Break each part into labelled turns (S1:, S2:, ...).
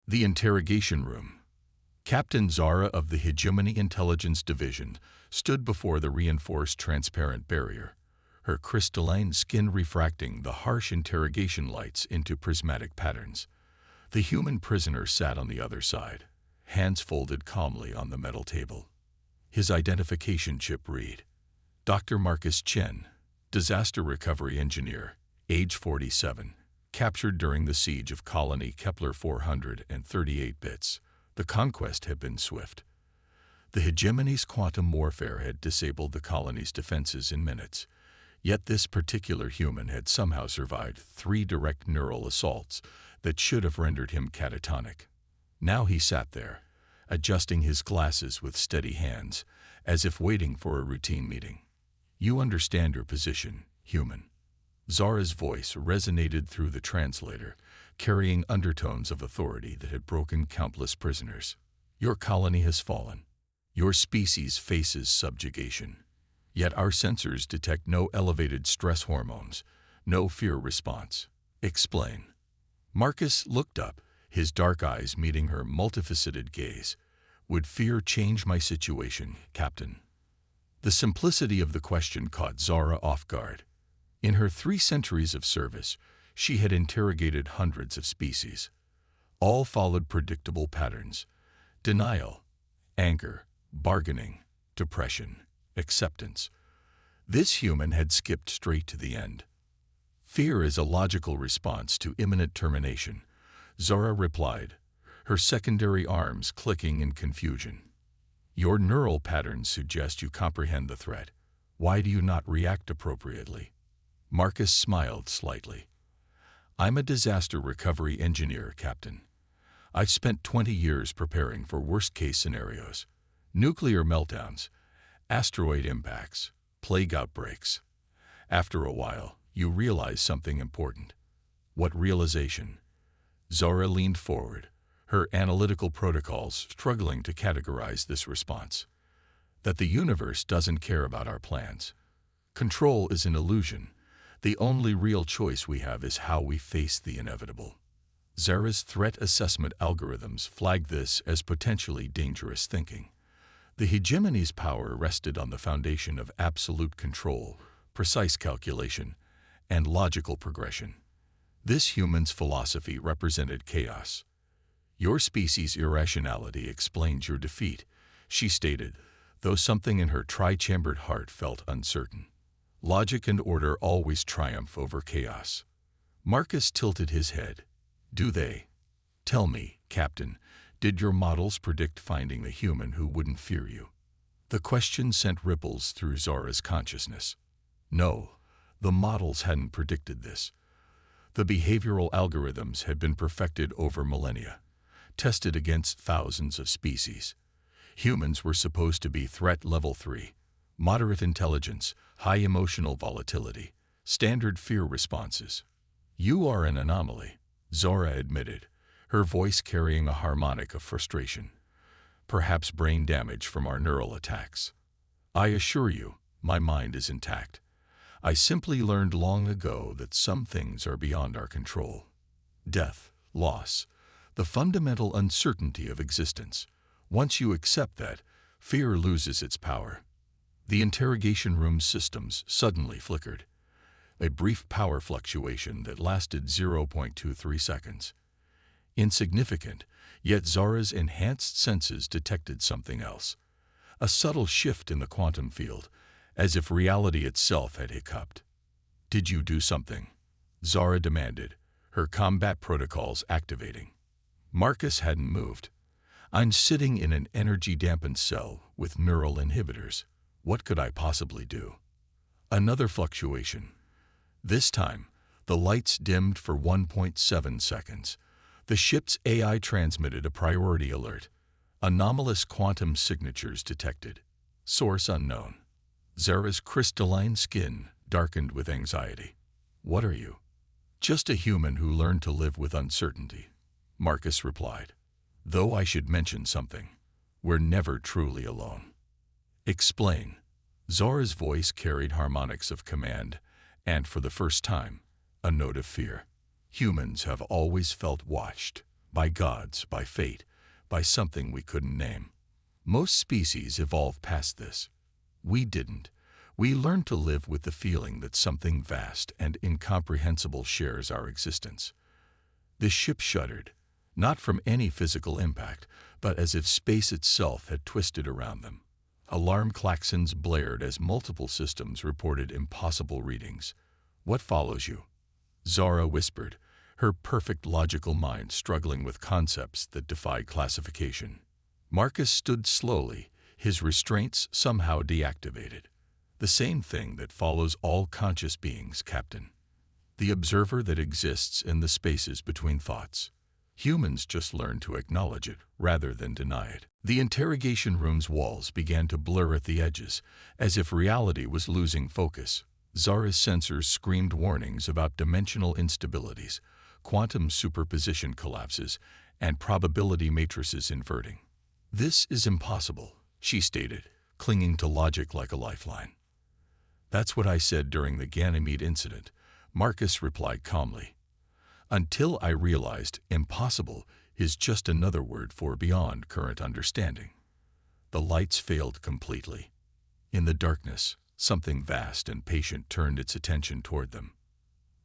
S1: The interrogation room. Captain Zara of the Hegemony Intelligence Division stood before the reinforced transparent barrier, her crystalline skin refracting the harsh interrogation lights into prismatic patterns. The human prisoner sat on the other side, hands folded calmly on the metal table. His identification chip read, Dr. Marcus Chen, disaster recovery engineer, age 47, captured during the siege of Colony Kepler 438 bits. The conquest had been swift. The hegemony's quantum warfare had disabled the colony's defenses in minutes, yet this particular human had somehow survived 3 direct neural assaults that should have rendered him catatonic. Now he sat there, adjusting his glasses with steady hands, as if waiting for a routine meeting. You understand your position, human. Zara's voice resonated through the translator, carrying undertones of authority that had broken countless prisoners. Your colony has fallen. Your species faces subjugation. Yet our sensors detect no elevated stress hormones, no fear response. Explain. Marcus looked up, his dark eyes meeting her multifaceted gaze. Would fear change my situation, Captain? The simplicity of the question caught Zara off guard. In her 3 centuries of service, she had interrogated hundreds of species. All followed predictable patterns: denial, anger, bargaining, depression, acceptance. This human had skipped straight to the end. Fear is a logical response to imminent termination, Zara replied, her secondary arms clicking in confusion. Your neural patterns suggest you comprehend the threat. Why do you not react appropriately? Marcus smiled slightly. I'm a disaster recovery engineer, Captain. I've spent 20 years preparing for worst-case scenarios: nuclear meltdowns, asteroid impacts, plague outbreaks. After a while, you realize something important. What realization? Zara leaned forward, her analytical protocols struggling to categorize this response. That the universe doesn't care about our plans. Control is an illusion. The only real choice we have is how we face the inevitable. Zara's threat assessment algorithms flagged this as potentially dangerous thinking. The hegemony's power rested on the foundation of absolute control, precise calculation, and logical progression. This human's philosophy represented chaos. Your species' irrationality explains your defeat, she stated, though something in her tri-chambered heart felt uncertain. Logic and order always triumph over chaos. Marcus tilted his head. Do they? Tell me, Captain, did your models predict finding the human who wouldn't fear you? The question sent ripples through Zara's consciousness. No, the models hadn't predicted this. The behavioral algorithms had been perfected over millennia, tested against thousands of species. Humans were supposed to be threat level 3, moderate intelligence, high emotional volatility, standard fear responses. You are an anomaly, Zara admitted, her voice carrying a harmonic of frustration. Perhaps brain damage from our neural attacks. I assure you, my mind is intact. I simply learned long ago that some things are beyond our control. Death, loss, the fundamental uncertainty of existence. Once you accept that, fear loses its power. The interrogation room's systems suddenly flickered. A brief power fluctuation that lasted 0.23 seconds. Insignificant, yet Zara's enhanced senses detected something else. A subtle shift in the quantum field, as if reality itself had hiccuped. Did you do something? Zara demanded, her combat protocols activating. Marcus hadn't moved. I'm sitting in an energy-dampened cell with neural inhibitors. What could I possibly do? Another fluctuation. This time, the lights dimmed for 1.7 seconds. The ship's AI transmitted a priority alert. Anomalous quantum signatures detected. Source unknown. Zara's crystalline skin darkened with anxiety. What are you? Just a human who learned to live with uncertainty, Marcus replied. Though I should mention something. We're never truly alone. Explain. Zara's voice carried harmonics of command, and for the first time, a note of fear. Humans have always felt watched, by gods, by fate, by something we couldn't name. Most species evolve past this. We didn't. We learned to live with the feeling that something vast and incomprehensible shares our existence. The ship shuddered, not from any physical impact, but as if space itself had twisted around them. Alarm klaxons blared as multiple systems reported impossible readings. "What follows you?" Zara whispered, her perfect logical mind struggling with concepts that defied classification. Marcus stood slowly, his restraints somehow deactivated. "The same thing that follows all conscious beings, Captain. The observer that exists in the spaces between thoughts. Humans just learn to acknowledge it rather than deny it." The interrogation room's walls began to blur at the edges, as if reality was losing focus. Zara's sensors screamed warnings about dimensional instabilities, quantum superposition collapses, and probability matrices inverting. "This is impossible," she stated, clinging to logic like a lifeline. "That's what I said during the Ganymede incident," Marcus replied calmly. "Until I realized impossible is just another word for beyond current understanding." The lights failed completely. In the darkness, something vast and patient turned its attention toward them.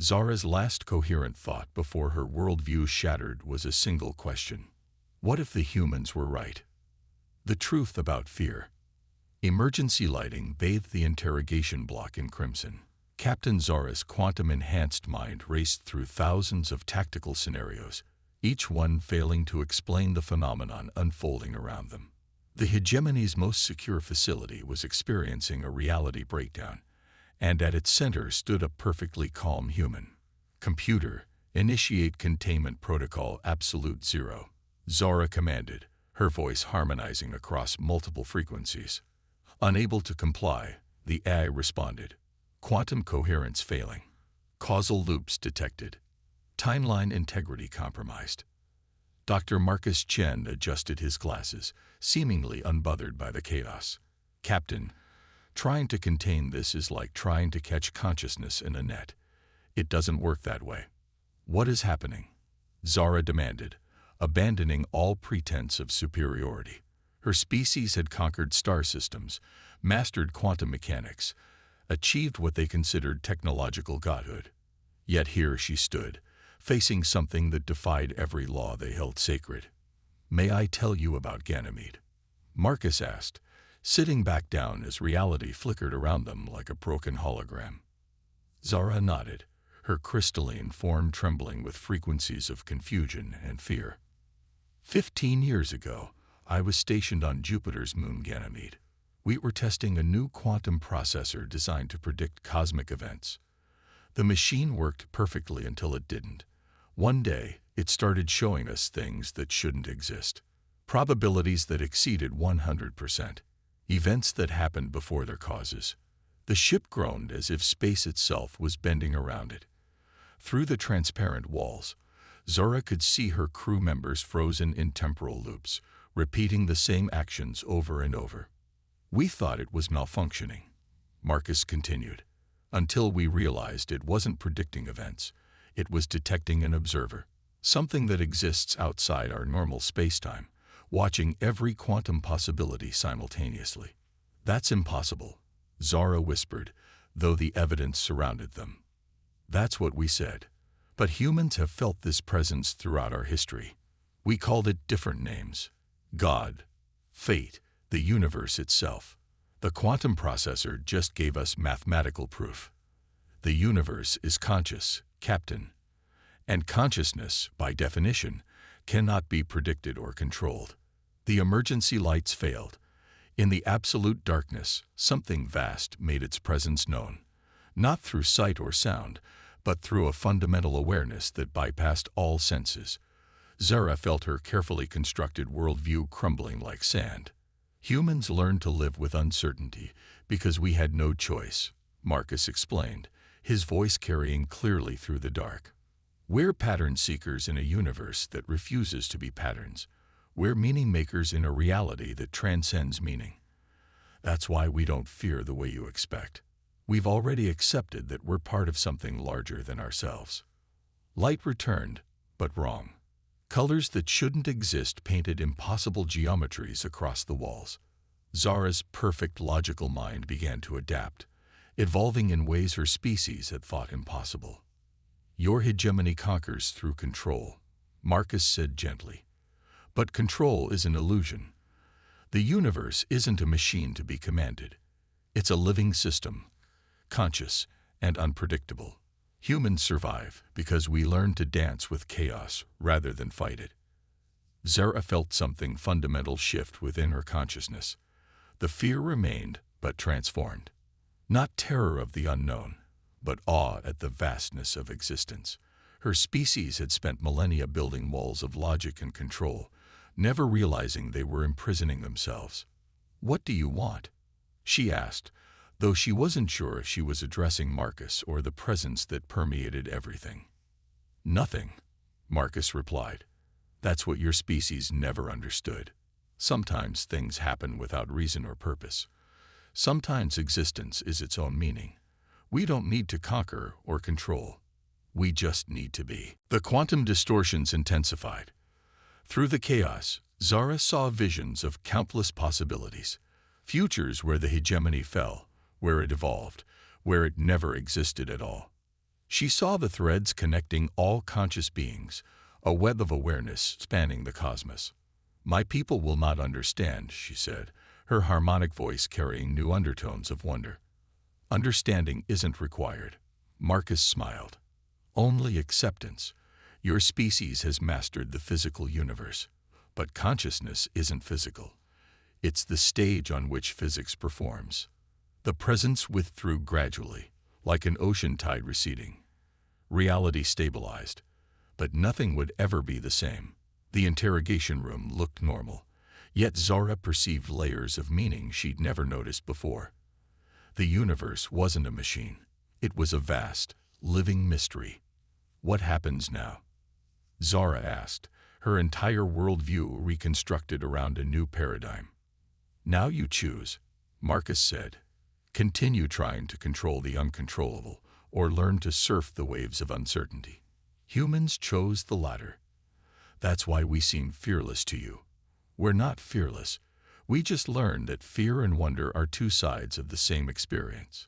S1: Zara's last coherent thought before her worldview shattered was a single question. What if the humans were right? The truth about fear. Emergency lighting bathed the interrogation block in crimson. Captain Zara's quantum-enhanced mind raced through thousands of tactical scenarios, each one failing to explain the phenomenon unfolding around them. The hegemony's most secure facility was experiencing a reality breakdown, and at its center stood a perfectly calm human. "Computer, initiate containment protocol absolute zero," Zara commanded, her voice harmonizing across multiple frequencies. Unable to comply, the AI responded. Quantum coherence failing. Causal loops detected. Timeline integrity compromised. Dr. Marcus Chen adjusted his glasses, seemingly unbothered by the chaos. "Captain, trying to contain this is like trying to catch consciousness in a net. It doesn't work that way." "What is happening?" Zara demanded, abandoning all pretense of superiority. Her species had conquered star systems, mastered quantum mechanics, achieved what they considered technological godhood. Yet here she stood, facing something that defied every law they held sacred. "May I tell you about Ganymede?" Marcus asked, sitting back down as reality flickered around them like a broken hologram. Zara nodded, her crystalline form trembling with frequencies of confusion and fear. 15 years ago, I was stationed on Jupiter's moon Ganymede. We were testing a new quantum processor designed to predict cosmic events. The machine worked perfectly until it didn't. One day, it started showing us things that shouldn't exist. Probabilities that exceeded 100%. Events that happened before their causes. The ship groaned as if space itself was bending around it. Through the transparent walls, Zara could see her crew members frozen in temporal loops, repeating the same actions over and over. "We thought it was malfunctioning," Marcus continued, "until we realized it wasn't predicting events. It was detecting an observer, something that exists outside our normal spacetime, watching every quantum possibility simultaneously." "That's impossible," Zara whispered, though the evidence surrounded them. "That's what we said. But humans have felt this presence throughout our history. We called it different names. God, fate, the universe itself. The quantum processor just gave us mathematical proof. The universe is conscious, Captain. And consciousness, by definition, cannot be predicted or controlled." The emergency lights failed. In the absolute darkness, something vast made its presence known, not through sight or sound, but through a fundamental awareness that bypassed all senses. Zara felt her carefully constructed worldview crumbling like sand. "Humans learned to live with uncertainty because we had no choice," Marcus explained, his voice carrying clearly through the dark. "We're pattern seekers in a universe that refuses to be patterns. We're meaning makers in a reality that transcends meaning. That's why we don't fear the way you expect. We've already accepted that we're part of something larger than ourselves." Light returned, but wrong. Colors that shouldn't exist painted impossible geometries across the walls. Zara's perfect logical mind began to adapt, evolving in ways her species had thought impossible. "Your hegemony conquers through control," Marcus said gently. "But control is an illusion. The universe isn't a machine to be commanded. It's a living system, conscious and unpredictable. Humans survive because we learn to dance with chaos rather than fight it." Zara felt something fundamental shift within her consciousness. The fear remained, but transformed. Not terror of the unknown, but awe at the vastness of existence. Her species had spent millennia building walls of logic and control, never realizing they were imprisoning themselves. "What do you want?" she asked, though she wasn't sure if she was addressing Marcus or the presence that permeated everything. "Nothing," Marcus replied. "That's what your species never understood. Sometimes things happen without reason or purpose. Sometimes existence is its own meaning. We don't need to conquer or control. We just need to be." The quantum distortions intensified. Through the chaos, Zara saw visions of countless possibilities. Futures where the hegemony fell, where it evolved, where it never existed at all. She saw the threads connecting all conscious beings, a web of awareness spanning the cosmos. "My people will not understand," she said, her harmonic voice carrying new undertones of wonder. "Understanding isn't required." Marcus smiled. "Only acceptance. Your species has mastered the physical universe. But consciousness isn't physical. It's the stage on which physics performs." The presence withdrew gradually, like an ocean tide receding. Reality stabilized, but nothing would ever be the same. The interrogation room looked normal, yet Zara perceived layers of meaning she'd never noticed before. The universe wasn't a machine. It was a vast, living mystery. "What happens now?" Zara asked, her entire worldview reconstructed around a new paradigm. "Now you choose," Marcus said. "Continue trying to control the uncontrollable, or learn to surf the waves of uncertainty." Humans chose the latter. That's why we seem fearless to you. We're not fearless. We just learned that fear and wonder are two sides of the same experience.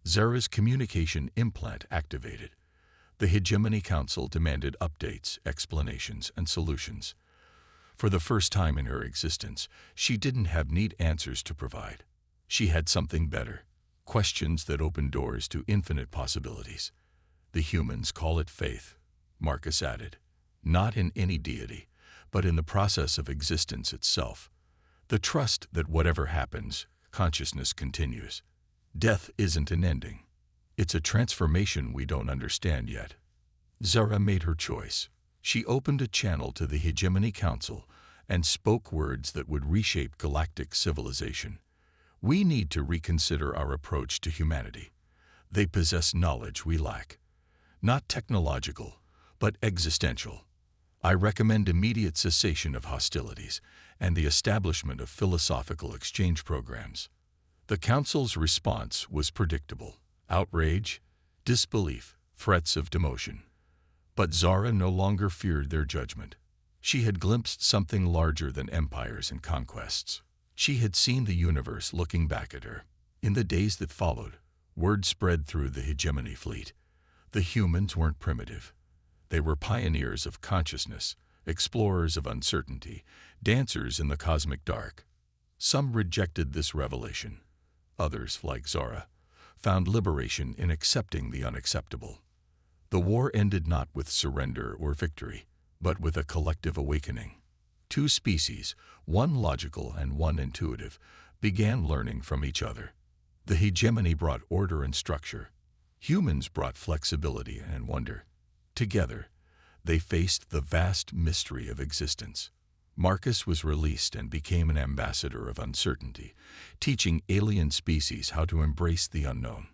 S1: Zara's communication implant activated. The Hegemony Council demanded updates, explanations, and solutions. For the first time in her existence, she didn't have neat answers to provide. She had something better, questions that opened doors to infinite possibilities. "The humans call it faith," Marcus added. "Not in any deity, but in the process of existence itself. The trust that whatever happens, consciousness continues. Death isn't an ending. It's a transformation we don't understand yet." Zara made her choice. She opened a channel to the Hegemony Council and spoke words that would reshape galactic civilization. "We need to reconsider our approach to humanity. They possess knowledge we lack. Not technological, but existential. I recommend immediate cessation of hostilities and the establishment of philosophical exchange programs." The Council's response was predictable: outrage, disbelief, threats of demotion. But Zara no longer feared their judgment. She had glimpsed something larger than empires and conquests. She had seen the universe looking back at her. In the days that followed, word spread through the hegemony fleet. The humans weren't primitive. They were pioneers of consciousness, explorers of uncertainty, dancers in the cosmic dark. Some rejected this revelation. Others, like Zara, found liberation in accepting the unacceptable. The war ended not with surrender or victory, but with a collective awakening. Two species, one logical and one intuitive, began learning from each other. The hegemony brought order and structure. Humans brought flexibility and wonder. Together, they faced the vast mystery of existence. Marcus was released and became an ambassador of uncertainty, teaching alien species how to embrace the unknown.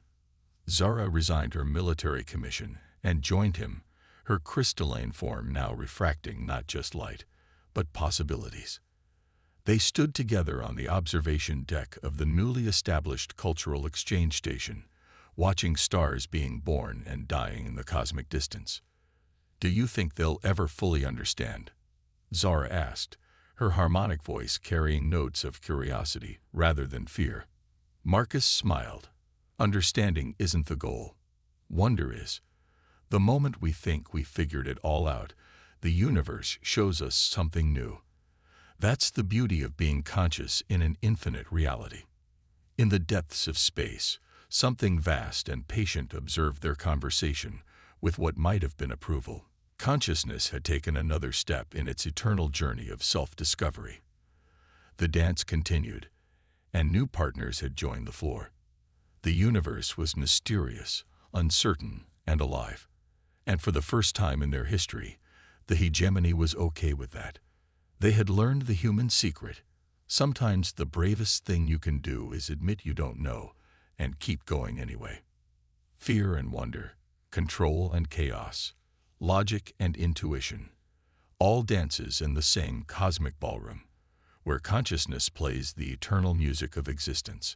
S1: Zara resigned her military commission and joined him, her crystalline form now refracting not just light, but possibilities. They stood together on the observation deck of the newly established cultural exchange station, watching stars being born and dying in the cosmic distance. "Do you think they'll ever fully understand?" Zara asked, her harmonic voice carrying notes of curiosity rather than fear. Marcus smiled. Understanding isn't the goal. Wonder is. The moment we think we figured it all out, the universe shows us something new. That's the beauty of being conscious in an infinite reality. In the depths of space, something vast and patient observed their conversation with what might have been approval. Consciousness had taken another step in its eternal journey of self-discovery. The dance continued, and new partners had joined the floor. The universe was mysterious, uncertain, and alive. And for the first time in their history, the hegemony was okay with that. They had learned the human secret. Sometimes the bravest thing you can do is admit you don't know and keep going anyway. Fear and wonder, control and chaos, logic and intuition, all dances in the same cosmic ballroom, where consciousness plays the eternal music of existence.